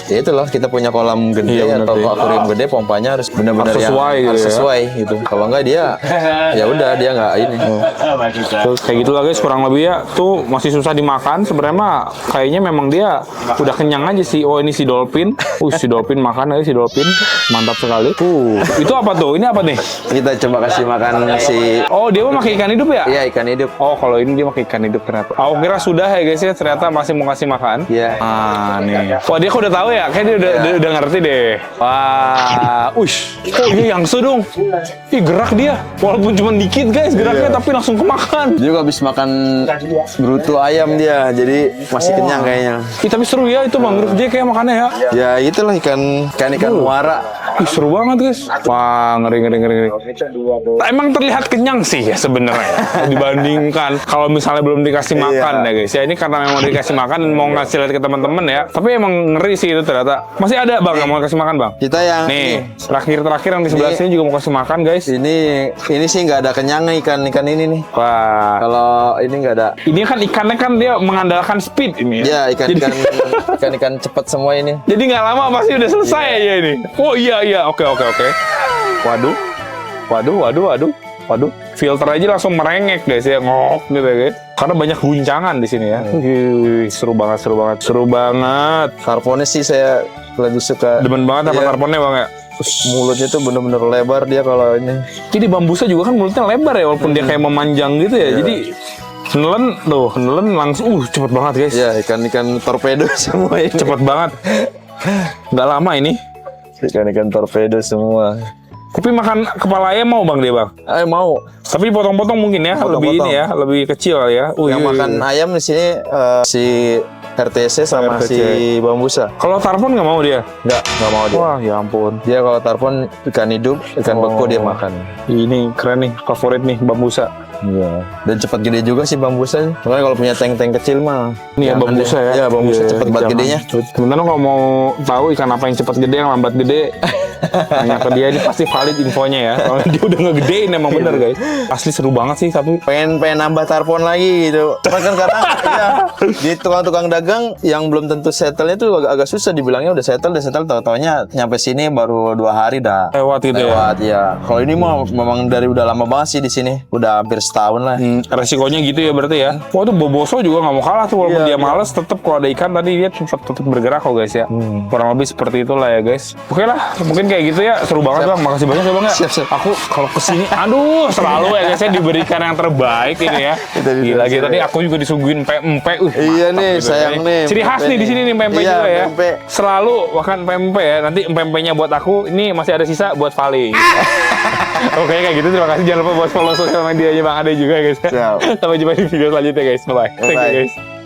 ya itulah, kita punya kolam gede Iya, atau bener. akuarium gede, pompanya harus benar-benar Harus sesuai yang gitu harus ya. sesuai gitu. Kalau enggak dia ya udah dia nggak ini. Tuh, kayak gitu lah guys, kurang lebih ya. Tuh masih susah dimakan. Sebenarnya mah kayaknya memang dia udah kenyang aja sih. Oh ini si dolphin. Si dolphin makan aja si dolphin. Mantap sekali. Itu apa tuh? Ini apa nih? Kita coba kasih makan si Oh dia mau pakai ikan hidup ya? iya ikan hidup. Oh kalau ini dia pakai ikan hidup ternyata. Aku kira sudah ya guys ya, ternyata masih mau kasih makan. Iya. Nih. Wah dia kok udah tahu ya? Kayak dia udah ngerti deh. Wah, ush. Oh iya yang dong. Ih gerak dia. Walaupun cuma dikit guys geraknya, tapi langsung kemakan. Dia juga habis makan bruto ayam dia, jadi masih kenyang kayaknya. Ih tapi seru ya itu mangrove dia kayak makannya ya. Ya itulah ikan muara. Ih seru banget guys. Wah ngeri. Emang terlihat kenyang sih ya sebenarnya dibandingkan kalau misalnya belum dikasih makan ya guys. Ya ini karena memang dikasih makan dan mau ngasih lihat ke teman-teman ya. Tapi emang ngeri sih itu ternyata. Masih ada bang yang mau kasih makan bang? Kita yang Nih terakhir yang di sebelah sini juga mau kasih makan guys. ini sih nggak ada kenyangnya ikan ini nih. Wah. Kalau ini nggak ada. Ini kan ikannya kan dia mengandalkan speed ini ya. Ya ikan cepat semua ini. Jadi nggak lama pasti udah selesai aja ini. Oh iya oke. Waduh. Filter aja langsung merengek guys ya, ngok gitu ya guys. Karena banyak guncangan di sini ya. Seru banget. Tarponnya sih saya lebih suka. Demen banget sama tarponnya bang ya. Mulutnya tuh bener-bener lebar dia kalau ini. Jadi bambusa juga kan mulutnya lebar ya, walaupun dia kayak memanjang gitu ya. Jadi nelen langsung cepet banget guys. Ya ikan torpedo semua ini. Cepet banget. Nggak lama ini. Ikan torpedo semua. Tapi makan kepala ayam mau bang dia bang? Mau. Tapi potong-potong mungkin ya, lebih ini ya, lebih kecil ya. Yang makan ayam di sini si RTC sama RTC. si bambusa. Kalau tarpon nggak mau dia? Nggak mau dia. Wah ya ampun. Dia kalau tarpon ikan hidup, ikan beku dia makan. Ini keren nih, favorit nih bambusa. Iya. Dan cepat gede juga sih bambusa. Makanya kalau punya tank kecil mah. Ini ya bambusa ya. Iya bambusa cepat banget gedenya. Sebenarnya kalau mau tahu ikan apa yang cepat gede, yang lambat gede, tanya ke dia, ini pasti valid infonya ya. Kalau dia udah ngegedein emang bener guys. Asli seru banget sih tapi. Pengen nambah tarpon lagi gitu. Cuma kan karena ya, di tukang-tukang dagang yang belum tentu settle-nya tuh agak susah dibilangnya udah settle, tahu-taunya nyampe sini baru 2 hari dah. Lewat gitu Lewat ya. Kalau ini mah memang dari udah lama banget sih di sini. Udah hampir setahun lah. Resikonya gitu ya berarti ya. Wah tuh Boboso juga nggak mau kalah tuh walaupun dia males, tetap kalau ada ikan tadi dia tetap bergerak kok guys ya. Kurang lebih seperti itulah ya guys. Oke lah, mungkin kayak gitu ya, seru banget Bang. Makasih banyak ya Bang ya. Siap. Aku kalau kesini, aduh selalu ya guys, saya diberikan yang terbaik ini ya. Gila gitu. Tadi aku juga disuguhin pempek. Iya nih, gitu sayang ya. nih. Ciri khas nih di sini nih pempek Iya, juga ya. pempek. Selalu makan pempek ya. Nanti pempeknya buat aku, ini masih ada sisa buat Vali. Oke kayak gitu, terima kasih. Jangan lupa buat follow sosial medianya Bang Ade juga guys. Siap. Sampai jumpa di video selanjutnya guys. Bye. Thank you Bye. guys.